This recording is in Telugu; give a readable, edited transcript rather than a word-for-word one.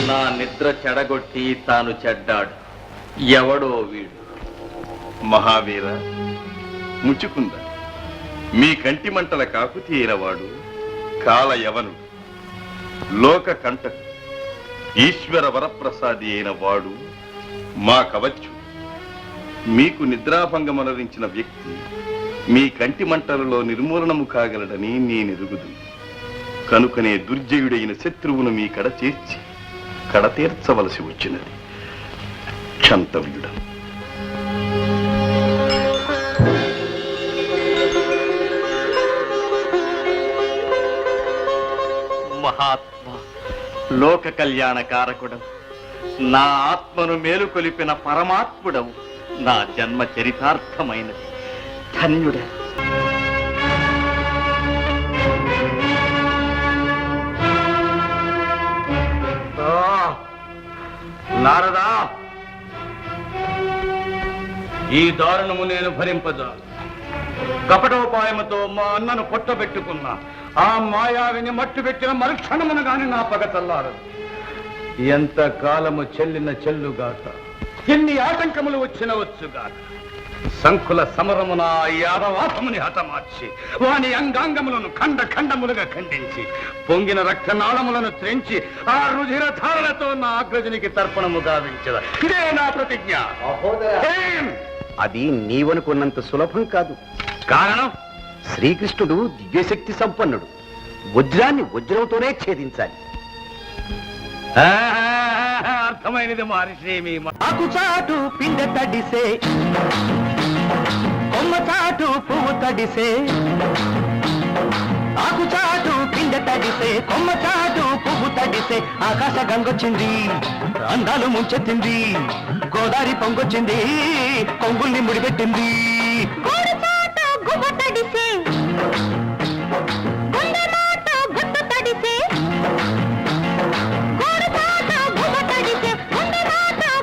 నా నిద్ర చెడగొట్టి తాను చెడ్డాడు. ఎవడో వీడు. మహావీర ముచుకుంద, మీ కంటి మంటల కాకుతి అయినవాడు కాల యవనుడు, లోక కంటకు, ఈశ్వర వరప్రసాది అయిన వాడు మా కవచ్చు. మీకు నిద్రాభంగమనరించిన వ్యక్తి మీ కంటి మంటలలో నిర్మూలనము కాగలడని నేనెరుగుదు. కనుకనే దుర్జయుడైన శత్రువును మీ కడ చేర్చి కడ తీర్చవలసి వచ్చినది. క్షంతవ్యుడ. మహాత్మా, లోక కళ్యాణ కారకుడవు, నా ఆత్మను మేలుకొలిపిన పరమాత్ముడవు, నా జన్మ చరితార్థమైనది. ధన్యుడ. నారదా, ఈ దారుణము నేను భరింపజాను. కపటోపాయముతో మా అన్నను పొట్టబెట్టుకున్న ఆ మాయావిని మట్టుబెట్టిన మరుక్షణమున గాని నా పగ చల్లారదు. ఎంత కాలము చెల్లిన చెల్లుగాక, ఎన్ని ఆటంకములు వచ్చినవచ్చుగాక, సంకుల సమరమున యాదవాసముని హతమార్చి వాని అంగాంగములను ఖండ ఖండములుగా ఖండించి పొంగిన రక్తనాళములను త్రెంచి ఆ రుధిర ధారలతో నా అగ్రజునికి తర్పణము గావించద. ఇదే నా ప్రతిజ్ఞ. అది నీవనుకున్నంత సులభం కాదు. కారణం, శ్రీకృష్ణుడు దివ్యశక్తి సంపన్నుడు. వజ్రాన్ని వజ్రంతోనే ఛేదించాలి. అర్థమైనది మహర్షి. మీ ఆకుచాటు పిండ తడిసే, కొమ్మ చాటు పువ్వు తడిసే, ఆకుచాటు పిండ తడిసే, కొమ్మ చాటు పువ్వు తడిసే, ఆకాశ గంగొచ్చింది, అందాలు ముంచెత్తింది, గోదావరి పొంగొచ్చింది, కొంగుల్ని ముడిపెట్టింది.